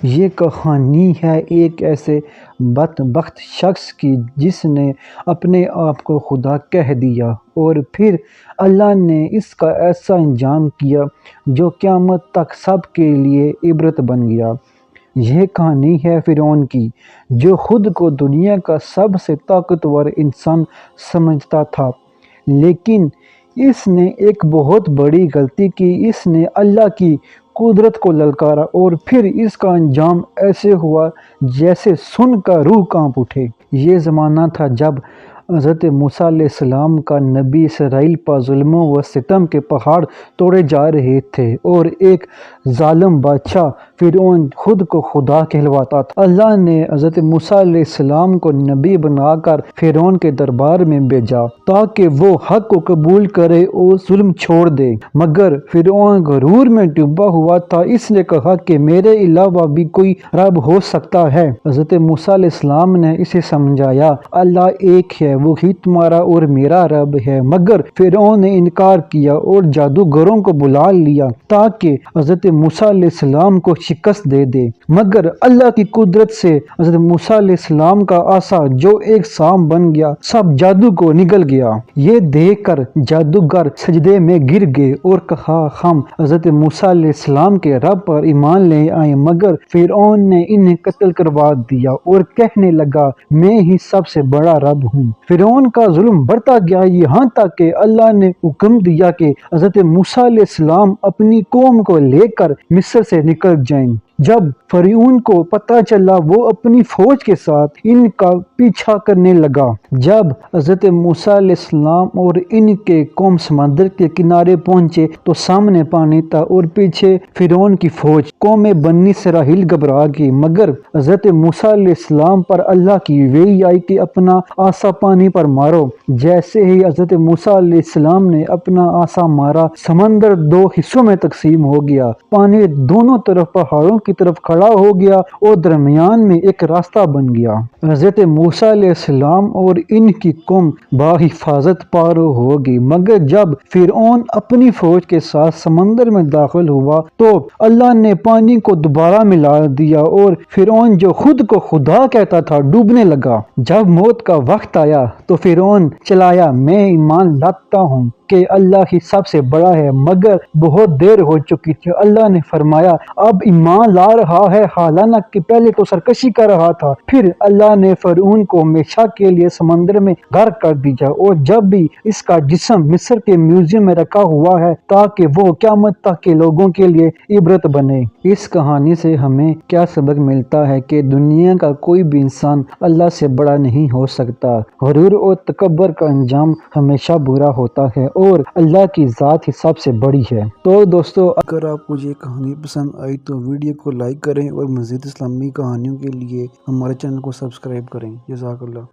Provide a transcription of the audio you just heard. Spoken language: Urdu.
یہ کہانی ہے ایک ایسے بدبخت شخص کی جس نے اپنے آپ کو خدا کہہ دیا اور پھر اللہ نے اس کا ایسا انجام کیا جو قیامت تک سب کے لیے عبرت بن گیا۔ یہ کہانی ہے فرعون کی، جو خود کو دنیا کا سب سے طاقتور انسان سمجھتا تھا، لیکن اس نے ایک بہت بڑی غلطی کی۔ اس نے اللہ کی قدرت کو للکارا اور پھر اس کا انجام ایسے ہوا جیسے سن کر روح کانپ اٹھے۔ یہ زمانہ تھا جب حضرت موسیٰ علیہ السلام کا نبی اسرائیل پر ظلموں و ستم کے پہاڑ توڑے جا رہے تھے اور ایک ظالم بادشاہ فرعون خود کو خدا کہلواتا تھا۔ اللہ نے حضرت موسیٰ علیہ السلام کو نبی بنا کر فرعون کے دربار میں بھیجا تاکہ وہ حق کو قبول کرے اور ظلم چھوڑ دے، مگر فرعون غرور میں ڈوبا ہوا تھا۔ اس نے کہا کہ میرے علاوہ بھی کوئی رب ہو سکتا ہے۔ حضرت موسیٰ علیہ السلام نے اسے سمجھایا، اللہ ایک ہے، وہی تمہارا اور میرا رب ہے، مگر فرعون نے انکار کیا اور جادوگروں کو بلا لیا تاکہ حضرت موسیٰ علیہ السلام کو شکست دے دے، مگر اللہ کی قدرت سے حضرت موسیٰ علیہ السلام کا عصا جو ایک سام بن گیا سب جادو کو نگل گیا۔ یہ دیکھ کر جادوگر سجدے میں گر گئے اور کہا، ہم حضرت موسیٰ علیہ السلام کے رب پر ایمان لے آئے، مگر فرعون نے انہیں قتل کروا دیا اور کہنے لگا میں ہی سب سے بڑا رب ہوں۔ فرعون کا ظلم بڑھتا گیا یہاں تک کہ اللہ نے حکم دیا کہ حضرت موسیٰ علیہ السلام اپنی قوم کو لے کر مصر سے نکل جائیں۔ جب فرعون کو پتہ چلا وہ اپنی فوج کے ساتھ ان کا پیچھا کرنے لگا۔ جب حضرت موسیٰ علیہ السلام اور ان کے قوم سمندر کے کنارے پہنچے تو سامنے پانی تھا اور پیچھے فرعون کی فوج۔ قوم بنی اسرائیل گھبرا گئی، مگر حضرت موسیٰ علیہ السلام پر اللہ کی وحی آئی کہ اپنا عصا پانی پر مارو۔ جیسے ہی حضرت موسیٰ علیہ السلام نے اپنا عصا مارا، سمندر دو حصوں میں تقسیم ہو گیا، پانی دونوں طرف پہاڑوں کی طرف کھڑا ہو گیا اور درمیان میں ایک راستہ بن گیا۔ حضرت موسیٰ علیہ السلام اور ان کی قوم بحفاظت پار ہو گئی، مگر جب فرعون اپنی فوج کے ساتھ سمندر میں داخل ہوا تو اللہ نے پانی کو دوبارہ ملا دیا اور فرعون جو خود کو خدا کہتا تھا ڈوبنے لگا۔ جب موت کا وقت آیا تو فرعون چلایا، میں ایمان لاتا ہوں کہ اللہ ہی سب سے بڑا ہے، مگر بہت دیر ہو چکی تھی۔ اللہ نے فرمایا اب ایمان لا رہا ہے، حالانکہ پہلے تو سرکشی کر رہا تھا۔ پھر اللہ نے فرعون کو ہمیشہ کے لیے سمندر میں غرق کر دیا اور جب بھی اس کا جسم مصر کے میوزیم میں رکھا ہوا ہے تاکہ وہ قیامت تک کے لوگوں کے لیے عبرت بنے۔ اس کہانی سے ہمیں کیا سبق ملتا ہے کہ دنیا کا کوئی بھی انسان اللہ سے بڑا نہیں ہو سکتا۔ غرور اور تکبر کا انجام ہمیشہ برا ہوتا ہے اور اللہ کی ذات ہی سب سے بڑی ہے۔ تو دوستو، اگر آپ کو یہ کہانی پسند آئی تو ویڈیو کو لائک کریں اور مزید اسلامی کہانیوں کے لیے ہمارے چینل کو سبسکرائب کریں۔ جزاک اللہ۔